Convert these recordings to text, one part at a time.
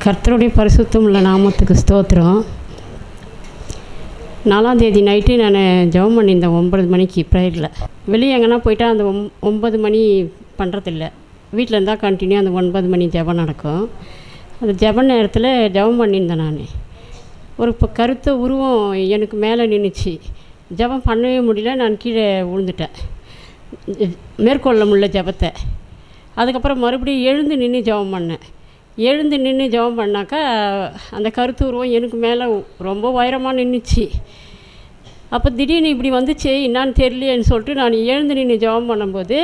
கர்த்தருடைய பரிசுத்தம் உள்ள நாமத்துக்கு ஸ்தோத்திரம். 4ஆம் தேதி நைட்டு நான் ஜெபம் பண்ணியிருந்தேன் 9 மணிக்கு ப்ரேயரில். வெளியே எங்கன்னா போயிட்டா அந்த 9 மணி பண்ணுறதில்ல. வீட்டில் இருந்தால் கண்டினியூ அந்த 9 மணி ஜெபம் நடக்கும். அந்த ஜெப நேரத்தில் ஜெபம் பண்ணியிருந்தேன். நான் ஒரு கருத்த உருவம் எனக்கு மேலே நின்றுச்சு. ஜெபம் பண்ணவே முடியல. நான் கீழே விழுந்துட்டேன், மேற்கொள்ள முடியல ஜெபத்தை. அதுக்கப்புறம் மறுபடியும் எழுந்து நின்று ஜெபம் பண்ணேன். எழுந்து நின்று ஜெபம் பண்ணாக்கா அந்த கருத்து உருவம் எனக்கு மேலே ரொம்ப உயரமாக நின்றுச்சு. அப்போ திடீர்னு இப்படி வந்துச்சு, என்னான்னு தெரியலையேன்னு சொல்லிட்டு நான் எழுந்து நின்று ஜெபம் பண்ணும்போது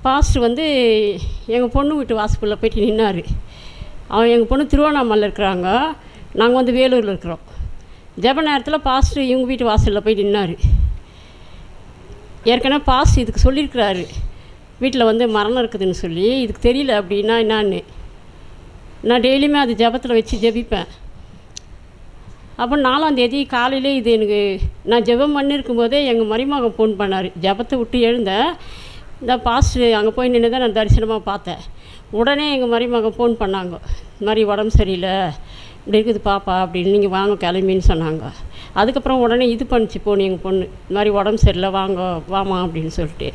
பாஸ்டர் வந்து எங்கள் பொண்ணு வீட்டு வாசலில் போய்ட்டு நின்னார். அவன் எங்கள் பொண்ணு திருவண்ணாமலையில் இருக்கிறாங்க, நாங்கள் வந்து வேலூரில் இருக்கிறோம். ஜெப நேரத்தில் பாஸ்டர் இவங்க வீட்டு வாசலில் போய் நின்னார். ஏற்கனவே பாஸ்டர் இதுக்கு சொல்லியிருக்கிறாரு, வீட்டில் வந்து மரணம் இருக்குதுன்னு சொல்லி. இதுக்கு தெரியல அப்படின்னா என்னான்னு. நான் டெய்லியுமே அது ஜெபத்தில் வச்சு ஜெபிப்பேன். அப்போ 4ஆம் தேதி காலையிலே இது எனக்கு நான் ஜெபம் பண்ணியிருக்கும் போதே எங்கள் மருமகன் ஃபோன் பண்ணார். ஜெபத்தை விட்டு எழுந்தேன், இந்த பாஸ்டர் அங்கே போய் நின்று தான் நான் தரிசனமாக பார்த்தேன். உடனே எங்கள் மருமகன் ஃபோன் பண்ணாங்க, இந்த மாதிரி உடம்பு சரியில்லை, இப்படி இருக்குது பாப்பா அப்படின்னு, நீங்கள் வாங்க கிளம்பின்னு சொன்னாங்க. அதுக்கப்புறம் உடனே இது பண்ணிச்சு போன எங்கள் பொண்ணு, இந்த மாதிரி உடம்பு சரியில்லை வாங்க வாமா அப்படின்னு சொல்லிட்டு.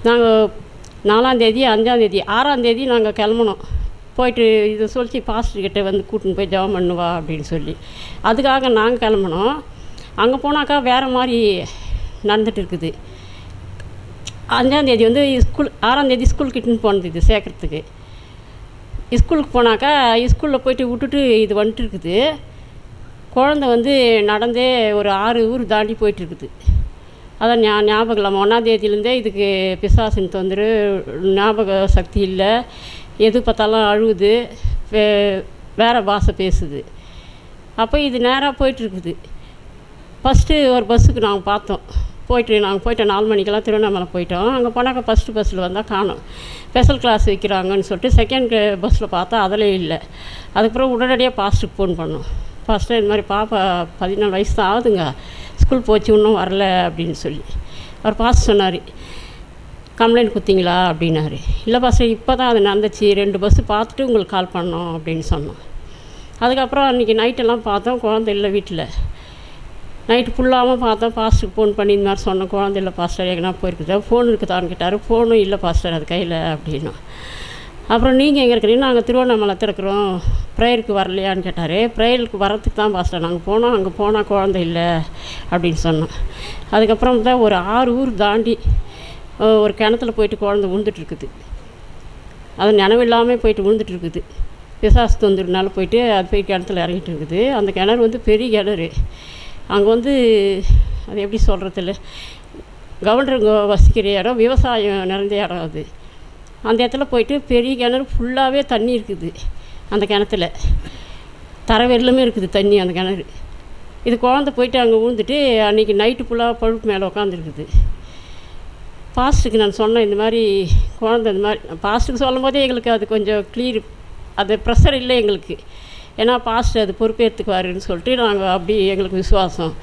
நாங்கள் 4ஆம் தேதி 5ஆம் தேதி 6ஆம் தேதி நாங்கள் கிளம்புனோம். போயிட்டு இதை சொல்லி பாஸ்டர்கிட்ட வந்து கூட்டின்னு போய் ஜெபம் பண்ணுவா அப்படின்னு சொல்லி அதுக்காக நாங்கள் கிளம்புனோம். அங்கே போனாக்கா வேறு மாதிரி நடந்துகிட்டு இருக்குது. 5ஆம் தேதி வந்து 6ஆம் தேதி ஸ்கூல் கிட்டுன்னு போனது இது சேர்க்குறதுக்கு. ஸ்கூலுக்கு போனாக்கா ஸ்கூலில் போயிட்டு விட்டுட்டு இது வந்துட்டு இருக்குது. குழந்த வந்து நடந்தே ஒரு 6 ஊர் தாண்டி போயிட்டுருக்குது. அதான் ஞாபகம் இல்லாமல் 1ஆம் தேதியிலேருந்தே இதுக்கு பிசாசின் தொந்தரவு, ஞாபக சக்தி இல்லை, எது பார்த்தாலும் அழுகுது, வேறு பாஷை பேசுது. அப்போ இது நேராக போயிட்டுருக்குது. ஃபஸ்ட்டு ஒரு பஸ்ஸுக்கு நாங்கள் பார்த்தோம். நாங்கள் போயிட்டோம் 4 மணிக்கெல்லாம் திருவண்ணாமலை போயிட்டோம். அங்கே போனாக்கா ஃபஸ்ட்டு பஸ்ஸில் வந்தால் காணோம். ஸ்பெஷல் கிளாஸ் வைக்கிறாங்கன்னு சொல்லிட்டு செகண்ட் பஸ்ஸில் பார்த்தா அதில் இல்லை. அதுக்கப்புறம் உடனடியாக பாஸ்டருக்கு ஃபோன் பண்ணோம். பாஸ்டர் இந்த மாதிரி பாப்பா 14 வயசு தான் ஆகுதுங்க, ஸ்கூல் போச்சு இன்னும் வரல அப்படின்னு சொல்லி. அவர் பாஸ்டர் சொன்னார், கம்ப்ளைண்ட் கொடுத்தீங்களா அப்படின்னாரு. இல்லை பாஸ்டர் இப்போ தான் அது நடந்துச்சு, 2 பஸ்ஸு பார்த்துட்டு உங்களுக்கு கால் பண்ணோம் அப்படின்னு சொன்னோம். அதுக்கப்புறம் அன்றைக்கி நைட்டெல்லாம் பார்த்தோம், குழந்தை இல்லை வீட்டில். நைட்டு ஃபுல்லாகவும் பார்த்தோம். பாஸ்டருக்கு ஃபோன் பண்ணி இந்த மாதிரி சொன்னோம், குழந்தை இல்லை பாஸ்டர், எங்கன்னா போயிருக்குதா, ஃபோன் இருக்குதான்னு கேட்டார். ஃபோனும் இல்லை பாஸ்டர் அது கையில் அப்படின்னா. அப்புறம் நீங்கள் எங்கே இருக்கிறீங்க, நாங்கள் திருவண்ணாமலை இருக்கிறோம், ப்ரேயருக்கு வரலையான்னு கேட்டார். ப்ரேயருக்கு வரத்துக்கு தான் பாஸ்டர் நாங்கள் போனோம், அங்கே போனால் குழந்தை இல்லை அப்படின்னு சொன்னோம். அதுக்கப்புறம் தான் ஒரு 6 ஊர் தாண்டி ஒரு கிணத்துல போயிட்டு குழந்தை விழுந்துட்டுருக்குது. அது நினைவில்லாமல் போயிட்டு விழுந்துட்டுருக்குது. பிசாசு தொந்தரனால போயிட்டு அது போய் கிணத்துல இறங்கிட்டு இருக்குது. அந்த கிணறு வந்து பெரிய கிணறு. அங்கே வந்து அது எப்படி சொல்கிறதில்ல, கவர்னருங்க வசிக்கிற இடம், விவசாயம் நிறைந்த இடம் அது. அந்த இடத்துல போயிட்டு பெரிய கிணறு ஃபுல்லாகவே தண்ணி இருக்குது. அந்த கிணத்துல தரை வெள்ளமே இருக்குது தண்ணி அந்த கிணறு. இது குழந்தை போயிட்டு அங்கே விழுந்துட்டு அன்றைக்கி நைட்டு ஃபுல்லாக பழுப்பு மேலே உட்காந்துருக்குது. பாஸ்டருக்கு நான் சொன்னேன், இந்த மாதிரி குழந்தை இந்த மாதிரி. பாஸ்டருக்கு சொல்லும் போதே எங்களுக்கு அது கொஞ்சம் கிளியர், அது ப்ரெஷர் இல்லை எங்களுக்கு. ஏன்னா பாஸ்டர் அது பொறுப்பேற்றுக்குவாருன்னு சொல்லிட்டு நாங்கள் அப்படி எங்களுக்கு விசுவாசம்.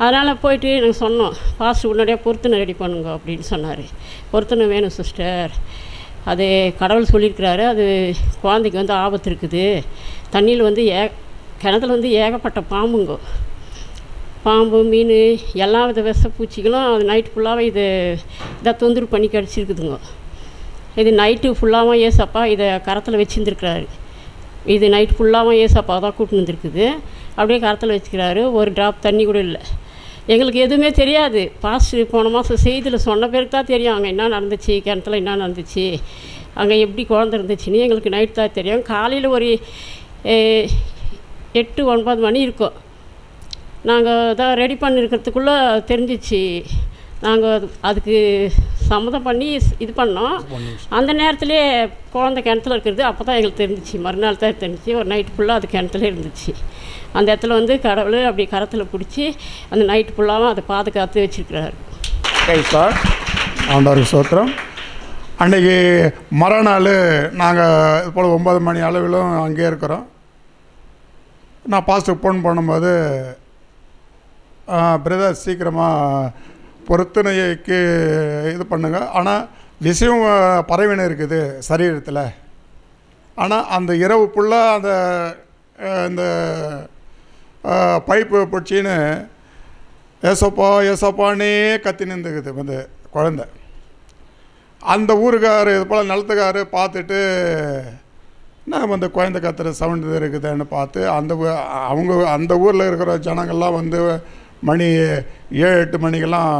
அதனால் போயிட்டு நாங்கள் சொன்னோம், பாஸ்டர் உடனடியாக பொருத்தனை ரெடி பண்ணுங்க அப்படின்னு சொன்னார். பொருத்தனை வேணும் சிஸ்டர், அது கடவுள் சொல்லியிருக்கிறாரு, அது குழந்தைக்கு வந்து ஆபத்து இருக்குது. தண்ணியில் வந்து கிணத்துல வந்து ஏகப்பட்ட பாம்புங்கோ, பாம்பு மீன் எல்லா வித விஷப்பூச்சிகளும் அது நைட்டு ஃபுல்லாகவே இதை தொந்தரவு பண்ணி கடிச்சிருக்குதுங்க. இது நைட்டு ஃபுல்லாகவும் ஏசப்பா இதை கரத்தில் வச்சுருந்துருக்கிறாரு. இது நைட்டு ஃபுல்லாகவும் ஏசப்பா தான் கூட்டின்னு வந்துருக்குது. அப்படியே கரத்தில் வச்சுக்கிறாரு. ஒரு ட்ராப் தண்ணி கூட இல்லை. எங்களுக்கு எதுவுமே தெரியாது. பாஸ்டர் போன மாதம் செய்தியில் சொன்ன பேருக்கு தான் தெரியும் அங்கே என்ன நடந்துச்சு, கிணத்துல என்ன நடந்துச்சு, அங்கே எப்படி குழந்தை இருந்துச்சுன்னு எங்களுக்கு நைட்டு தான் தெரியும். காலையில் ஒரு 8-9 மணி இருக்கும். நாங்கள் தான் ரெடி பண்ணியிருக்கிறதுக்குள்ளே தெரிஞ்சிச்சு. நாங்கள் அதுக்கு சம்மதம் பண்ணி இது பண்ணோம். அந்த நேரத்துலேயே குழந்தை கிணத்துல இருக்கிறது அப்போ தான் எங்களுக்கு தெரிஞ்சிச்சு. மறுநாள் தான் தெரிஞ்சிச்சு. ஒரு நைட்டு ஃபுல்லாக அது கிணத்துல இருந்துச்சு. அந்த இடத்துல வந்து கடவுள் அப்படி கரத்தில் பிடிச்சி அந்த நைட்டு ஃபுல்லாகவும் அதை பாதுகாத்து வச்சுருக்கிறாரு. சார் ஆண்டவருக்கு ஸ்தோத்திரம். அன்றைக்கி மறுநாள் நாங்கள் இது போல் 9 மணி அளவிலும் அங்கேயே இருக்கிறோம். நான் பாஸ்டருக்கு ஃபோன் பண்ணும்போது, பிரதர் சீக்கிரமாக பொருத்தனைக்கு இது பண்ணுங்க, ஆனால் விஷயம் பரவின இருக்குது சரீரத்தில் ஆனால் அந்த இரவு ஃபுல்லாக அந்த இந்த பைப்பு பிடிச்சின்னு ஏசப்பா ஏசப்பானே கத்தி நின்றுக்குது வந்து குழந்தை. அந்த ஊருக்கார் இது போல் நிலத்துக்கார் பார்த்துட்டு நான் வந்து குழந்தை கத்துற சவுண்டு இருக்குதுன்னு பார்த்து அந்த ஊரில் இருக்கிற ஜனங்கள்லாம் வந்து மணி 7-8 மணிக்கெல்லாம்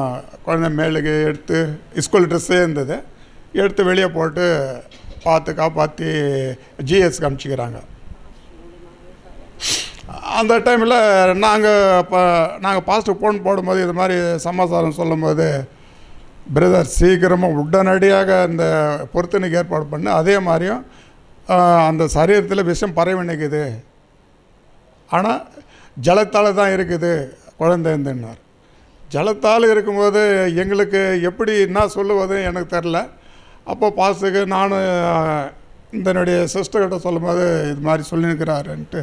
குழந்தை மேலுக்கு எடுத்து ஸ்கூல் ட்ரெஸ்ஸே இருந்தது, எடுத்து வெளியே போட்டு பார்த்து காப்பாற்றி ஜிஎஸ்க்கு அனுப்பிச்சிக்கிறாங்க. அந்த டைமில் நாங்கள் பாஸ்ட்டுக்கு ஃபோன் போடும்போது இது மாதிரி சமாச்சாரம் சொல்லும்போது, பிரதர் சீக்கிரமாக உடனடியாக அந்த பொருத்தனுக்கு ஏற்பாடு பண்ணு, அதே மாதிரியும் அந்த சரீரத்தில் விஷம் பரவி நிற்குது, ஆனால் ஜலத்தால் தான் இருக்குது குழந்தைன்னார். ஜலத்தால் இருக்கும்போது எங்களுக்கு எப்படி என்ன சொல்லுவது எனக்கு தெரில. அப்போ பாஸ்ட்டுக்கு நானும் என்னுடைய சிஸ்டர்கிட்ட சொல்லும்போது இது மாதிரி சொல்லியிருக்கிறாருன்ட்டு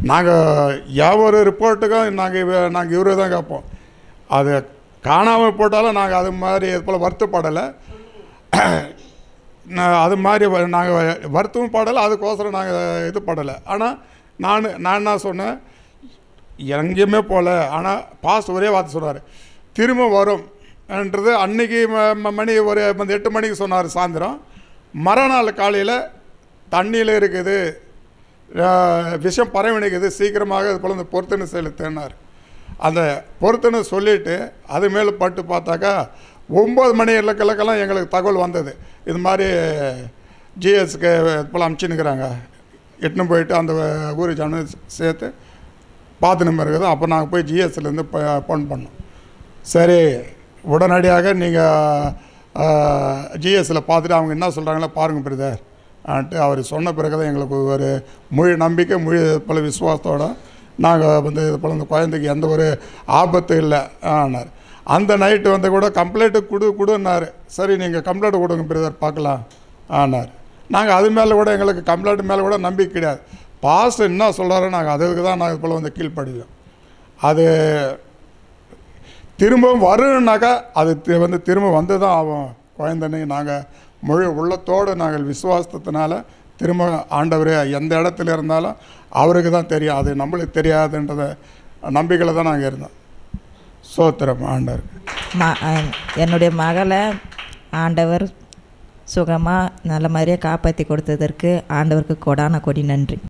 நாங்கள் யாவொரு ரிப்போர்ட்டுக்கும் நாங்கள் இவரை தான் கேட்போம். அது காணாமல் போட்டாலும் நாங்கள் அது மாதிரி இது போல் வருத்தப்படலை, அது மாதிரி நாங்கள் வருத்தமும் படலை, அதுக்கோசரம் நாங்கள் இது படலை. ஆனால் நான் என்ன சொன்னேன், எங்கேயுமே போகல. ஆனால் பாஸ்ட் ஒரே வார்த்தை சொன்னார், திரும்ப வரும்ன்றது. அன்றைக்கி மணி ஒரு 8 மணிக்கு சொன்னார் சாயந்தரம். மறுநாள் காலையில் தண்ணியில் இருக்குது, விஷம் பரவினிக்குது, சீக்கிரமாக இது போல் இந்த பொருத்தனை செலுத்தினார். அந்த பொருத்தனை சொல்லிவிட்டு அது மேலே பட்டு பார்த்தாக்கா 9 மணி இலக்கெல்லாம் எங்களுக்கு தகவல் வந்தது, இது மாதிரி ஜிஎஸ்க்கு இது போல் அனுப்பிச்சுன்னுக்கிறாங்க, எட்டுன்னு போயிட்டு அந்த ஊர் ஜனம் சேர்த்து பார்த்துன்னு இருக்குது. அப்போ நாங்கள் போய் ஜிஎஸ்லேருந்து ஃபோன் பண்ணோம். சரி உடனடியாக நீங்கள் ஜிஎஸ்சில் பார்த்துட்டு அவங்க என்ன சொல்கிறாங்களோ பாருங்கள் பிரதர் ஆன்ட்டு அவர் சொன்ன பிறகு தான் எங்களுக்கு ஒரு முழு நம்பிக்கை, முழு பல விசுவாசத்தோடு நாங்கள் வந்து இது போல் இந்த குழந்தைக்கு எந்த ஒரு ஆபத்து இல்லை ஆனார். அந்த நைட்டு வந்து கூட கம்ப்ளைண்ட்டு கொடுன்னாரு. சரி நீங்கள் கம்ப்ளைண்ட் கொடுங்க பிரதர் பார்க்கலாம் ஆனார். நாங்கள் அது மேலே கூட எங்களுக்கு கம்ப்ளைண்ட் மேலே கூட நம்பிக்கை கிடையாது. பாஸ்ட் என்ன சொல்கிறாரோ நாங்கள் அதுக்கு தான் நாங்கள் இது போல் வந்து கீழ்ப்படுவோம். அது திரும்பவும் வரும்னாக்கா அது வந்து திரும்ப வந்து தான் ஆகும் குழந்தைன்னு நாங்கள் முழு உள்ளத்தோடு நாங்கள் விசுவாசத்தினால திரும்ப ஆண்டவர் எந்த இடத்துல இருந்தாலும் அவருக்கு தான் தெரியும், அது நம்மளுக்கு தெரியாதுன்றத நம்பிக்கையில் தான் நாங்கள் இருந்தோம். சோத்திரம் ஆண்டவர். என்னுடைய மகளை ஆண்டவர் சுகமாக நல்ல மாதிரியாக காப்பாற்றி கொடுத்ததற்கு ஆண்டவருக்கு கொடான கொடி நன்றி.